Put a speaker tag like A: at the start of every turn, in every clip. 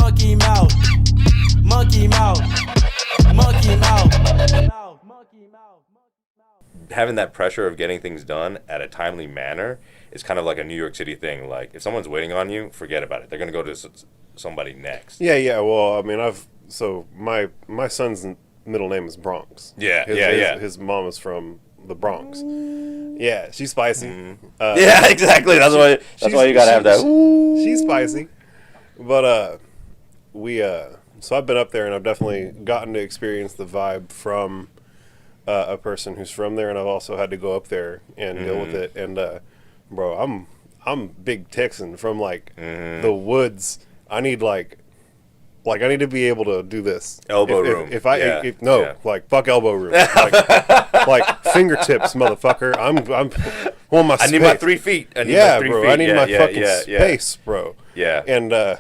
A: Monkey mouth. Monkey mouth. Monkey mouth.
B: Having that pressure of getting things done at a timely manner is kind of like a New York City thing. Like, if someone's waiting on you, forget about it. They're going to go to somebody next.
C: Yeah. Well, I mean, my son's middle name is Bronx. His mom is from the Bronx. Yeah, she's spicy.
B: Yeah, exactly. That's why you gotta have that.
C: She's spicy. But so I've been up there and I've definitely gotten to experience the vibe from a person who's from there, and I've also had to go up there and deal with it. And bro, I'm big Texan from like the woods. I need I need to be able to do this.
B: Elbow room.
C: Like fuck elbow room. like fingertips, motherfucker. I'm on my space.
B: I need my 3 feet. I need my 3
C: bro.
B: feet.
C: I need my fucking space, bro.
B: Yeah.
C: And that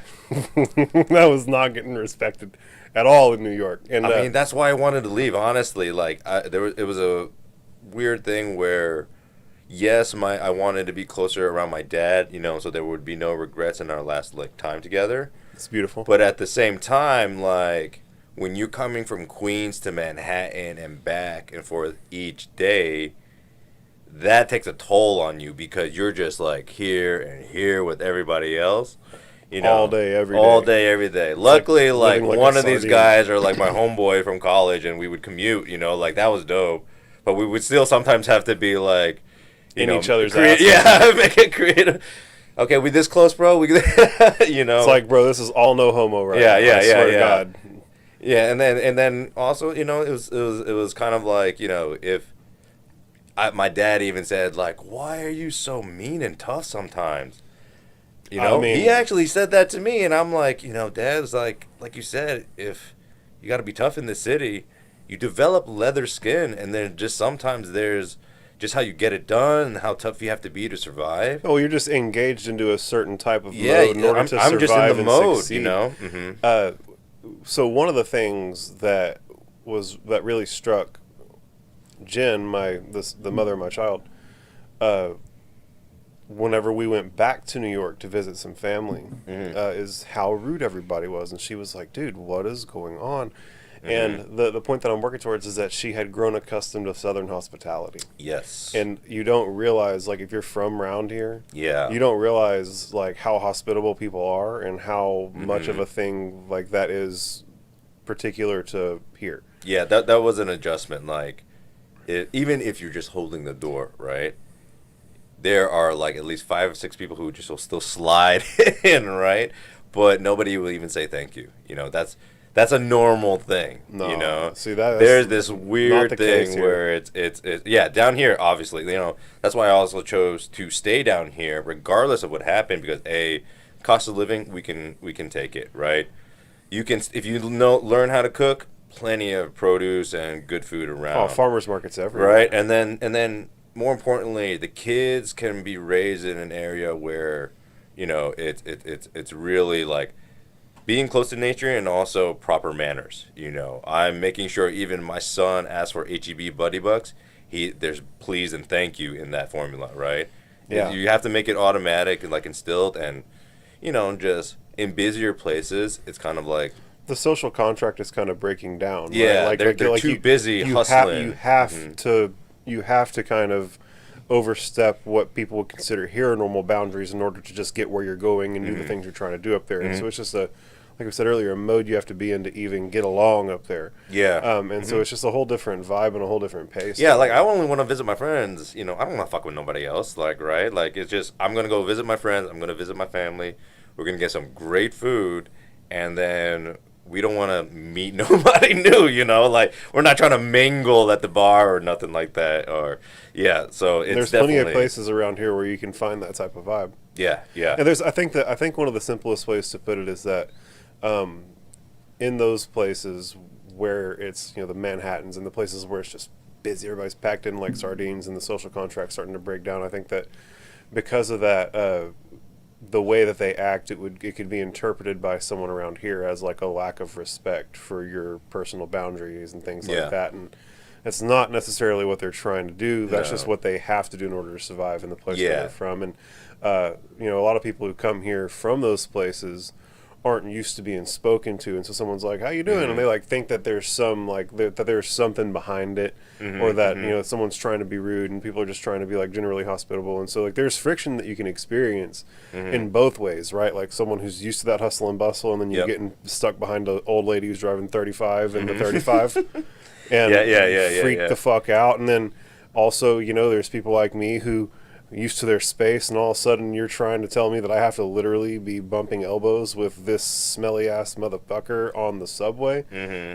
C: was not getting respected at all in New York. And
B: I mean, that's why I wanted to leave. Honestly, like it was a weird thing where, yes, I wanted to be closer around my dad, so there would be no regrets in our last time together.
C: It's beautiful.
B: But at the same time, like, when you're coming from Queens to Manhattan and back and forth each day, that takes a toll on you because you're just like here and here with everybody else.
C: All day, every day.
B: All day, every day. Luckily, like one of these
C: sardine.
B: guys are like my homeboy from college, and we would commute, like that was dope. But we would still sometimes have to be like,
C: in each other's
B: asses. Yeah, make it creative. Okay, we this close, bro.
C: It's like, bro, this is all no homo, right?
B: Yeah,
C: I swear to God.
B: Yeah, and then also, it was kind of like, if my dad even said like, why are you so mean and tough sometimes? I mean, he actually said that to me, and I'm like, Dad's like you said, if you got to be tough in the city, you develop leather skin, and then just sometimes there's just how you get it done and how tough you have to be to survive.
C: Oh, you're just engaged into a certain type of mode in order to survive.
B: I'm just in the mode,
C: succeed.
B: Mm-hmm.
C: So one of the things that really struck Jen, the mother of my child, whenever we went back to New York to visit some family, is how rude everybody was, and she was like, "Dude, what is going on?" And the point that I'm working towards is that she had grown accustomed to Southern hospitality.
B: Yes.
C: And you don't realize, like, if you're from around here,
B: you
C: don't realize, like, how hospitable people are and how much of a thing, like, that is particular to here.
B: Yeah, that was an adjustment. Like, even if you're just holding the door, right? There are, like, at least 5 or 6 people who just will still slide in, right? But nobody will even say thank you. That's a normal thing,
C: See,
B: there's this weird thing where it's down here, obviously, that's why I also chose to stay down here regardless of what happened, because cost of living, we can take it, right? You can, if you learn how to cook, plenty of produce and good food around.
C: Farmers markets everywhere.
B: Right, and then more importantly, the kids can be raised in an area where, it's really like being close to nature and also proper manners. I'm making sure even my son asks for HEB Buddy Bucks. There's please and thank you in that formula, right?
C: Yeah.
B: You have to make it automatic and like instilled, and just in busier places, it's kind of like
C: the social contract is kind of breaking down.
B: Yeah,
C: right?
B: they're too busy hustling.
C: You have to kind of overstep what people would consider here normal boundaries in order to just get where you're going and do the things you're trying to do up there. And so it's just like we said earlier, a mode you have to be in to even get along up there.
B: Yeah.
C: So it's just a whole different vibe and a whole different pace.
B: Yeah, like I only want to visit my friends. I don't want to fuck with nobody else. Like, right? Like, it's just, I'm going to go visit my friends. I'm going to visit my family. We're going to get some great food. And then we don't want to meet nobody new, Like, we're not trying to mingle at the bar or nothing like that. So it's
C: there's plenty of places around here where you can find that type of vibe.
B: Yeah.
C: And I think one of the simplest ways to put it is that in those places where it's the Manhattans and the places where it's just busy, everybody's packed in like sardines, and the social contract's starting to break down. I think that because of that, the way that they act, it could be interpreted by someone around here as like a lack of respect for your personal boundaries and things like that. And it's not necessarily what they're trying to do. That's just what they have to do in order to survive in the place where they're from. And a lot of people who come here from those places aren't used to being spoken to, and so someone's like, "How you doing?" and they like think that there's some like that there's something behind it, or that you know someone's trying to be rude, and people are just trying to be like generally hospitable, and so like there's friction that you can experience in both ways, right? Like someone who's used to that hustle and bustle, and then you're getting stuck behind an old lady who's driving 35 in the 35, and freak the fuck out, and then also you know there's people like me who used to their space, and all of a sudden you're trying to tell me that I have to literally be bumping elbows with this smelly ass motherfucker on the subway.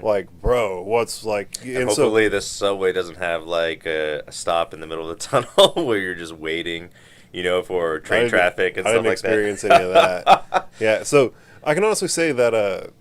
C: Like, bro, what's like?
B: And hopefully, this subway doesn't have like a stop in the middle of the tunnel where you're just waiting, you know, for train traffic and stuff like that. I didn't experience any of that. Yeah, so I can honestly say that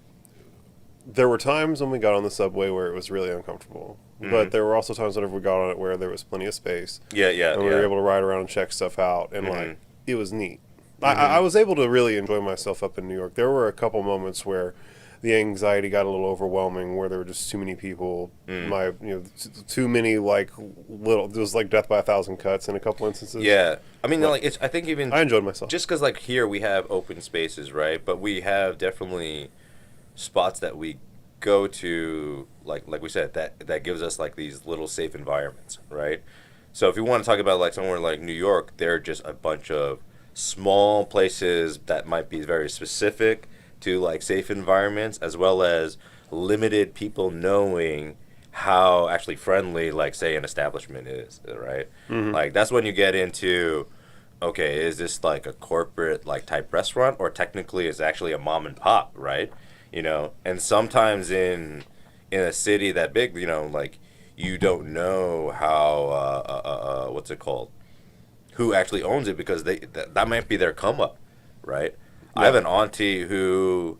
B: there were times when we got on the subway where it was really uncomfortable. But there were also times whenever we got on it where there was plenty of space. And we were able to ride around and check stuff out. And, like, it was neat. I was able to really enjoy myself up in New York. There were a couple moments where the anxiety got a little overwhelming, where there were just too many people. Too many, like, little... There was, like, death by 1,000 cuts in a couple instances. Yeah. I mean, like, I think even...
C: I enjoyed myself.
B: Just because, like, here we have open spaces, right? But we have definitely spots that we go to, like we said, that gives us like these little safe environments, right? So if you want to talk about like somewhere like New York, there are just a bunch of small places that might be very specific to like safe environments, as well as limited people knowing how actually friendly, like say an establishment is, right? Like that's when you get into, okay, is this like a corporate like type restaurant, or technically it's actually a mom and pop, right? You know, and sometimes in a city that big, you know, like you don't know how what's it called, who actually owns it, because that might be their come up, right? I have an auntie who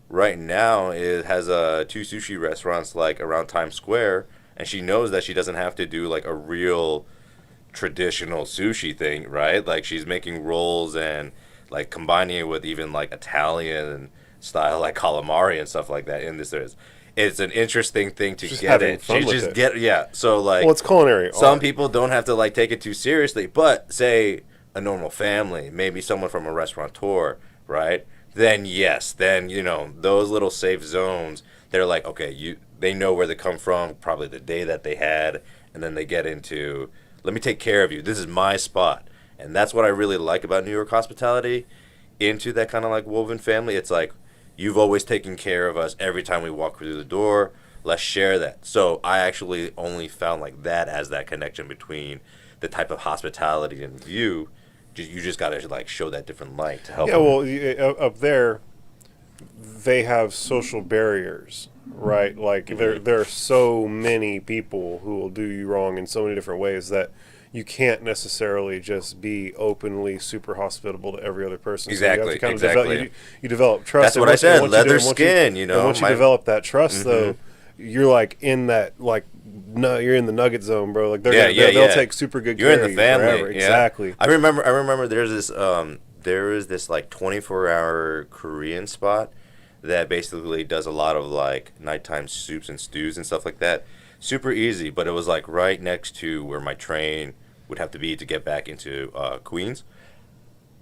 B: right now has 2 sushi restaurants like around Times Square, and she knows that she doesn't have to do like a real traditional sushi thing, right? Like she's making rolls and like combining it with even like Italian style like calamari and stuff like that in this. It's an interesting thing to
C: just
B: get it.
C: Fun with it.
B: So like,
C: well, it's culinary.
B: Some people don't have to like take it too seriously, but say a normal family, maybe someone from a restaurateur, right? Then yes, then you know those little safe zones. They're like, okay, they know where they come from, probably the day that they had, and then they get into, let me take care of you. This is my spot, and that's what I really like about New York hospitality. Into that kind of like woven family, it's like, you've always taken care of us every time we walk through the door. Let's share that. So I actually only found like that as that connection between the type of hospitality and view. You just got to like show that different light to help.
C: Yeah, well, up there, they have social barriers, right? Like there are so many people who will do you wrong in so many different ways that you can't necessarily just be openly super hospitable to every other person.
B: Exactly,
C: so you develop trust.
B: That's what I said, leather skin, you know.
C: And once you develop that trust, though, you're like in that, like, no, you're in the nugget zone, bro. Like, they'll take super good care of you. You're in the family. Forever. Yeah. Exactly.
B: I remember there is this, like, 24-hour Korean spot that basically does a lot of, like, nighttime soups and stews and stuff like that. Super easy, but it was, like, right next to where my train would have to be to get back into Queens.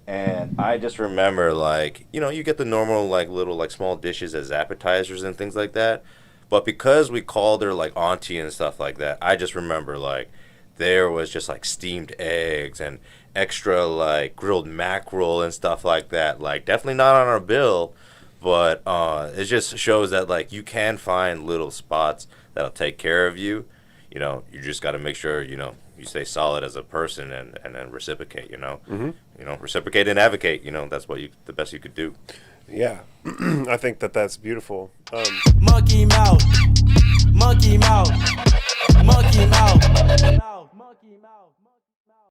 B: And I just remember, like, you know, you get the normal, like, little, like, small dishes as appetizers and things like that. But because we called her, like, auntie and stuff like that, I just remember, like, there was just, like, steamed eggs and extra, like, grilled mackerel and stuff like that. Like, definitely not on our bill, but it just shows that, like, you can find little spots that'll take care of you. You know, you just got to make sure, you know, you stay solid as a person and then reciprocate, you know. You know, reciprocate and advocate, you know, that's what the best you could do.
C: Yeah. I think that's beautiful.
A: Monkey mouth.